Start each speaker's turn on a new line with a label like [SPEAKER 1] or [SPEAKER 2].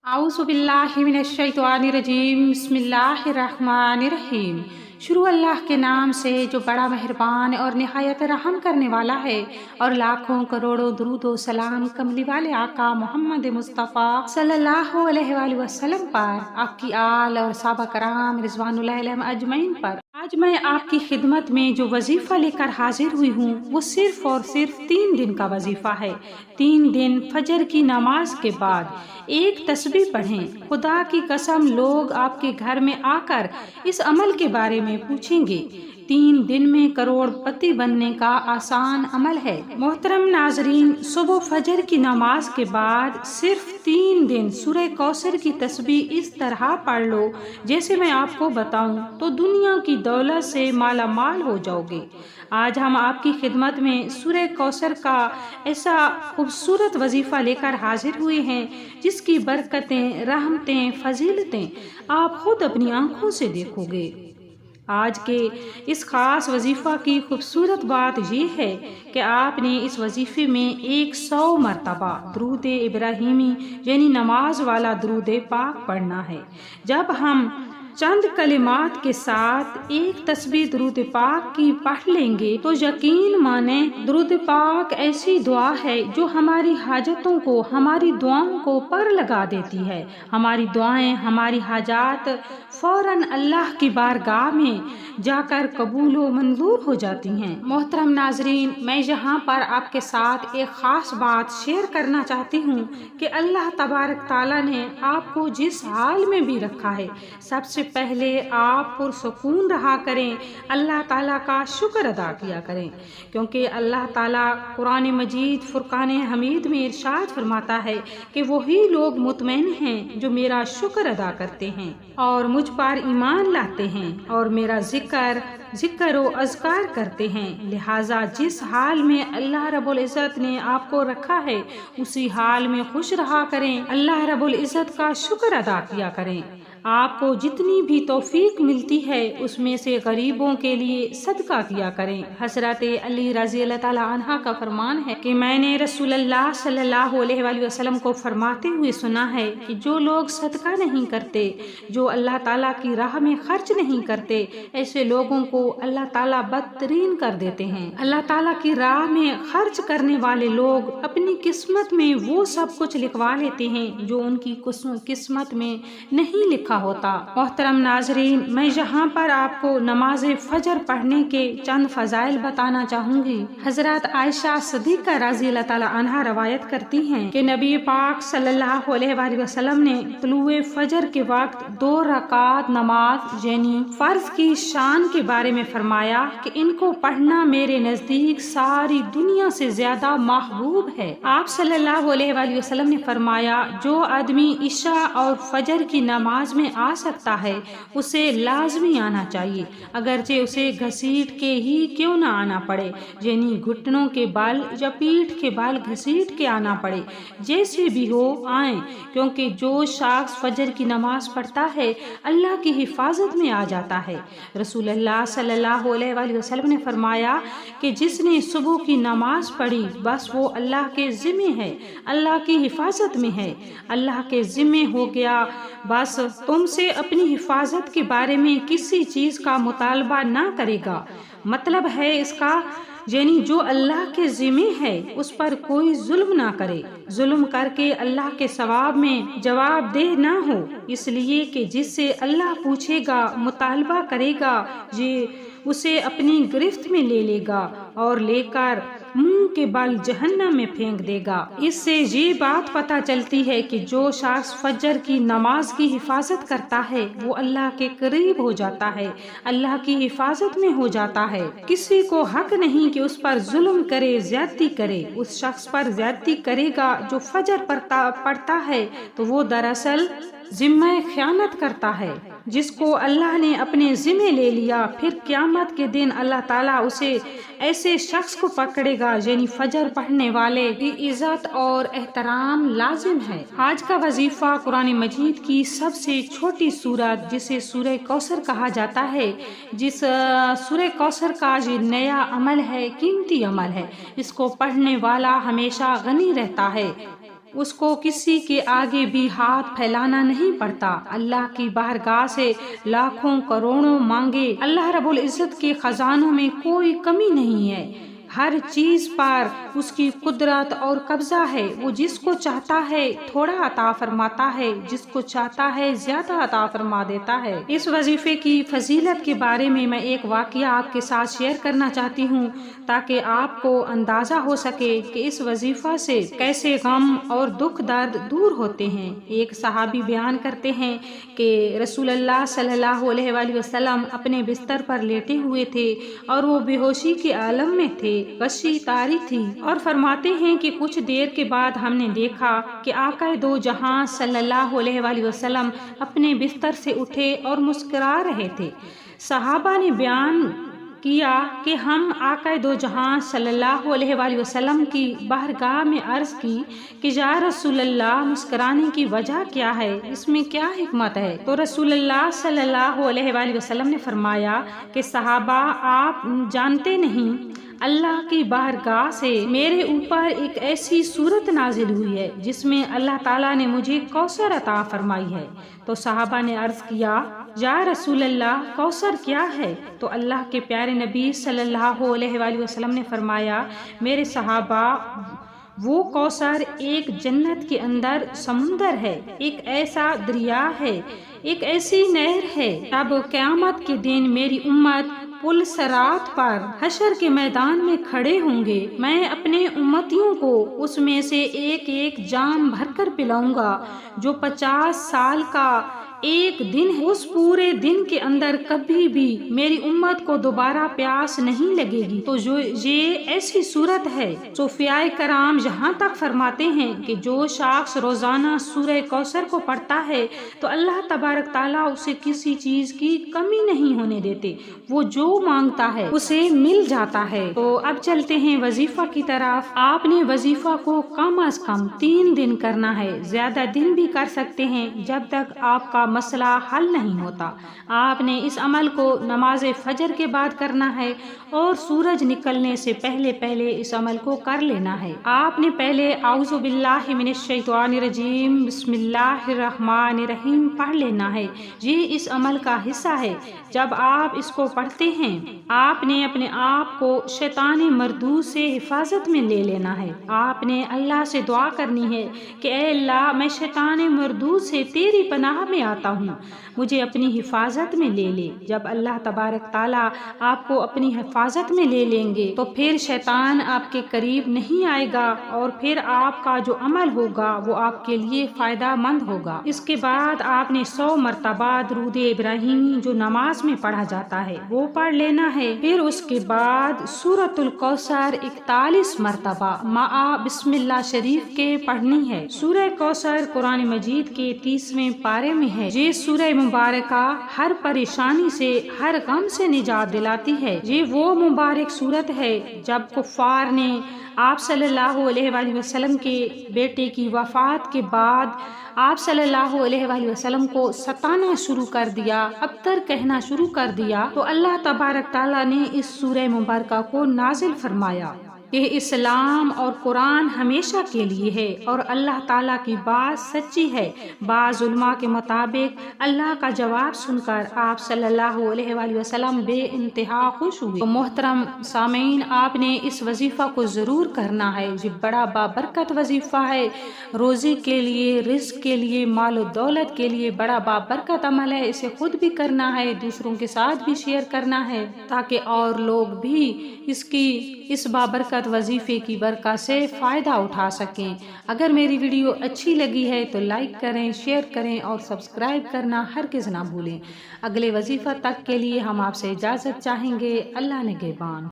[SPEAKER 1] आऊज़ु बिल्लाहि मिनश्शैतानिर्रजीम बिस्मिल्लाहिर्रहमानिर्रहीम। शुरू अल्लाह के नाम से जो बड़ा मेहरबान और निहायत रहम करने वाला है। और लाखों करोड़ों दुरूद व सलाम कमली वाले आका मोहम्मद मुस्तफ़ा सल्लल्लाहु अलैहि वसल्लम पर, आपकी आल और साहबा कराम रिज़वानुल्लाहि अलैहिम अजमईन पर। आज मैं आपकी खिदमत में जो वजीफ़ा लेकर हाजिर हुई हूँ वो सिर्फ़ और सिर्फ 3 दिन का वजीफ़ा है। 3 दिन फजर की नमाज के बाद एक तस्बीह पढ़ें। खुदा की कसम लोग आपके घर में आकर इस अमल के बारे में पूछेंगे। 3 दिन में करोड़पति बनने का आसान अमल है। मोहतरम नाजरीन, सुबह फजर की नमाज के बाद सिर्फ 3 दिन सूरह कौसर की तस्बीह इस तरह पढ़ लो जैसे मैं आपको बताऊं तो दुनिया की दौलत से माला माल हो जाओगे। आज हम आपकी खिदमत में सूरह कौसर का ऐसा खूबसूरत वजीफ़ा लेकर हाजिर हुए हैं जिसकी बरकतें, रहमतें, फजीलतें आप खुद अपनी आंखों से देखोगे। आज के इस ख़ास वजीफ़ा की खूबसूरत बात ये है कि आपने इस वजीफ़े में 100 मरतबा दुरूद इब्राहीमी यानी नमाज वाला दुरूद पाक पढ़ना है। जब हम चंद कलिमात के साथ एक तस्बीह दुरूद पाक की पढ़ लेंगे तो यकीन माने दुरूद पाक ऐसी दुआ है जो हमारी हाजतों को, हमारी दुआओं को पर लगा देती है। हमारी दुआएं, हमारी हाजात फौरन अल्लाह की बारगाह में जाकर कबूल व मंजूर हो जाती हैं। मोहतरम नाजरीन, मैं यहाँ पर आपके साथ एक ख़ास बात शेयर करना चाहती हूँ कि अल्लाह तबारक ताला ने आपको जिस हाल में भी रखा है, सबसे पहले आप पुरसुकून रहा करें, अल्लाह ताला का शुक्र अदा किया करें। क्योंकि अल्लाह ताला कुरान मजीद फुरकान हमीद में इरशाद फरमाता है कि वही लोग मुतमईन हैं जो मेरा शुक्र अदा करते हैं और मुझ पर ईमान लाते हैं और मेरा जिक्र व अज़कार करते हैं। लिहाजा जिस हाल में अल्लाह रब्बुल इज़्ज़त ने आपको रखा है उसी हाल में खुश रहा करें, अल्लाह रब्बुल इज़्ज़त का शुक्र अदा किया करें। आपको जितनी भी तौफीक मिलती है उसमें से गरीबों के लिए सदका किया करें। हज़रत अली रज़ी अल्लाह ताला अन्हा का फरमान है कि मैंने रसूलुल्लाह सल्लल्लाहु अलैहि वसल्लम को फरमाते हुए सुना है कि जो लोग सदका नहीं करते, जो अल्लाह ताला की राह में खर्च नहीं करते, ऐसे लोगों को अल्लाह ताला बदतरीन कर देते हैं। अल्लाह ताला की राह में खर्च करने वाले लोग अपनी किस्मत में वो सब कुछ लिखवा लेते हैं जो उनकी किस्मत में नहीं लिखा होता। मोहतरम नाजरीन, मैं यहाँ पर आपको नमाज फजर पढ़ने के चंद फजाइल बताना चाहूँगी। हजरत आयशा सिद्दीक़ा रज़ी अल्लाह ताला अन्हा रवायत करती हैं कि नबी पाक सल्लल्लाहु अलैहि वसल्लम ने तुलुए फजर के वक्त 2 रकात नमाज यानी फर्ज की शान के बारे में फरमाया कि इनको पढ़ना मेरे नज़दीक सारी दुनिया से ज्यादा महबूब है। आप सल्लल्लाहु अलैहि वसल्लम ने फरमाया, जो आदमी इशा और फजर की नमाज में आ सकता है उसे लाजमी आना चाहिए, अगरचे उसे घसीट के ही क्यों ना आना पड़े, यानी घुटनों के बल या पीठ के बल घसीट के आना पड़े, जैसे भी हो आए। क्योंकि जो शख्स फजर की नमाज पढ़ता है अल्लाह की हिफाजत में आ जाता है। रसूलुल्लाह सल्लल्लाहु अलैहि वसल्लम ने फरमाया कि जिसने सुबह की नमाज पढ़ी बस वो अल्लाह के ज़िम्मे है, अल्लाह की हिफाजत में है, अल्लाह के ज़िम्मे हो गया। बस तुमसे अपनी हिफाजत के बारे में किसी चीज़ का मुतालबा ना करेगा। मतलब है इसका यानी जो अल्लाह के ज़िम्मे है उस पर कोई जुल्म ना करे, जुल्म करके अल्लाह के सवाब में जवाबदेह ना हो, इसलिए कि जिससे अल्लाह पूछेगा, मुतालबा करेगा, ये उसे अपनी गिरफ्त में ले लेगा और लेकर मुंह के बल जहन्नम में फेंक देगा। इससे ये बात पता चलती है कि जो शख्स फजर की नमाज की हिफाजत करता है वो अल्लाह के करीब हो जाता है, अल्लाह की हिफाजत में हो जाता है। किसी को हक नहीं कि उस पर जुल्म करे, ज्यादती करे। उस शख्स पर ज्यादती करेगा जो फजर पढ़ता है तो वो दरअसल जिम्मे ख़यानत करता है जिसको अल्लाह ने अपने जिम्मे ले लिया। फिर क़यामत के दिन अल्लाह ताला उसे ऐसे शख्स को पकड़ेगा यानी फजर पढ़ने वाले की इज्जत और एहतराम लाजिम है। आज का वजीफा कुरान मजीद की सबसे छोटी सूरत जिसे सूरह कौसर कहा जाता है, जिस सूरह कौसर का ये नया अमल है, कीमती अमल है, इसको पढ़ने वाला हमेशा गनी रहता है। اس کو کسی کے آگے بھی ہاتھ پھیلانا نہیں پڑتا۔ اللہ کی بارگاہ سے لاکھوں کروڑوں مانگے، اللہ رب العزت کے خزانوں میں کوئی کمی نہیں ہے۔ ہر چیز پر اس کی قدرت اور قبضہ ہے۔ وہ جس کو چاہتا ہے تھوڑا عطا فرماتا ہے، جس کو چاہتا ہے زیادہ عطا فرما دیتا ہے۔ اس وظیفے کی فضیلت کے بارے میں ایک واقعہ آپ کے ساتھ شیئر کرنا چاہتی ہوں تاکہ آپ کو اندازہ ہو سکے کہ اس وظیفہ سے کیسے غم اور دکھ درد دور ہوتے ہیں۔ ایک صحابی بیان کرتے ہیں کہ رسول اللہ صلی اللہ علیہ وآلہ وسلم اپنے بستر پر لیٹے ہوئے تھے اور وہ بے ہوشی کے عالم میں تھے، غشی طاری تھی، اور فرماتے ہیں کہ کچھ دیر کے بعد ہم نے دیکھا کہ آقا دو جہاں صلی اللہ علیہ وآلہ وسلم اپنے بستر سے اٹھے اور مسکرا رہے تھے۔ صحابہ نے بیان کیا کہ ہم آقا دو جہاں صلی اللہ علیہ وآلہ وسلم کی بارگاہ میں عرض کی کہ یا رسول اللہ، مسکرانے کی وجہ کیا ہے؟ اس میں کیا حکمت ہے؟ تو رسول اللہ صلی اللہ علیہ وآلہ وسلم نے فرمایا کہ صحابہ، آپ جانتے نہیں، اللہ کی بارگاہ سے میرے اوپر ایک ایسی صورت نازل ہوئی ہے جس میں اللہ تعالیٰ نے مجھے کوثر عطا فرمائی ہے۔ تو صحابہ نے عرض کیا، یا رسول اللہ، کوثر کیا ہے؟ تو اللہ کے پیارے نبی صلی اللہ علیہ وآلہ وسلم نے فرمایا، میرے صحابہ، وہ کوثر ایک جنت کے اندر سمندر ہے، ایک ایسا دریا ہے، ایک ایسی نہر ہے، جب قیامت کے دن میری امت پل صراط پر حشر کے میدان میں کھڑے ہوں گے، میں اپنے امتیوں کو اس میں سے ایک ایک جام بھر کر پلاؤں گا جو 50 سال کا ایک دن ہے۔ اس پورے دن کے اندر کبھی بھی میری امت کو دوبارہ پیاس نہیں لگے گی۔ تو جو یہ ایسی صورت ہے، صوفیاء کرام یہاں تک فرماتے ہیں کہ جو شخص روزانہ سورہ کوثر کو پڑھتا ہے تو اللہ تبارک تعالیٰ اسے کسی چیز کی کمی نہیں ہونے دیتے، وہ جو مانگتا ہے اسے مل جاتا ہے۔ تو اب چلتے ہیں وظیفہ کی طرف۔ آپ نے وظیفہ کو کم از کم 3 دن کرنا ہے، زیادہ دن بھی کر سکتے ہیں جب تک آپ کا مسئلہ حل نہیں ہوتا۔ آپ نے اس عمل کو نماز فجر کے بعد کرنا ہے اور سورج نکلنے سے پہلے اس عمل کو کر لینا ہے۔ آپ نے پہلے اعوذ باللہ من الشیطان الرجیم بسم اللہ الرحمن الرحیم پڑھ لینا ہے، یہ اس عمل کا حصہ ہے۔ جب آپ اس کو پڑھتے ہیں، آپ نے اپنے آپ کو شیطان مردود سے حفاظت میں لے لینا ہے۔ آپ نے اللہ سے دعا کرنی ہے کہ اے اللہ، میں شیطان مردود سے تیری پناہ میں آتا ہوں، مجھے اپنی حفاظت میں لے لے۔ جب اللہ تبارک تعالیٰ آپ کو اپنی حفاظت میں لے لیں گے تو پھر شیطان آپ کے قریب نہیں آئے گا اور پھر آپ کا جو عمل ہوگا وہ آپ کے لیے فائدہ مند ہوگا۔ اس کے بعد آپ نے 100 مرتبہ درود ابراہیمی جو نماز میں پڑھا جاتا ہے وہ پڑھ لینا ہے۔ پھر اس کے بعد سورۃ الکوثر 41 مرتبہ مع بسم اللہ شریف کے پڑھنی ہے۔ سورہ کوثر قرآن مجید کے 30ویں پارے میں ہے۔ یہ سورہ مبارکہ ہر پریشانی سے، ہر غم سے نجات دلاتی ہے۔ یہ وہ مبارک صورت ہے جب کفار نے آپ صلی اللہ علیہ وآلہ وسلم کے بیٹے کی وفات کے بعد آپ صلی اللہ علیہ وآلہ وسلم کو ستانا شروع کر دیا، ابتر کہنا شروع کر دیا، تو اللہ تبارک تعالیٰ نے اس سورہ مبارکہ کو نازل فرمایا کہ اسلام اور قرآن ہمیشہ کے لیے ہے اور اللہ تعالیٰ کی بات سچی ہے۔ بعض علماء کے مطابق اللہ کا جواب سن کر آپ صلی اللہ علیہ وآلہ وسلم بے انتہا خوش ہوئے۔ تو محترم سامعین، آپ نے اس وظیفہ کو ضرور کرنا ہے۔ یہ بڑا بابرکت وظیفہ ہے، روزی کے لیے، رزق کے لیے، مال و دولت کے لیے بڑا بابرکت عمل ہے۔ اسے خود بھی کرنا ہے، دوسروں کے ساتھ بھی شیئر کرنا ہے تاکہ اور لوگ بھی اس بابرکت وظیفے کی برکت سے فائدہ اٹھا سکیں۔ اگر میری ویڈیو اچھی لگی ہے تو لائک کریں، شیئر کریں اور سبسکرائب کرنا ہرگز نہ بھولیں۔ اگلے وظیفہ تک کے لیے ہم آپ سے اجازت چاہیں گے۔ اللہ نگہبان۔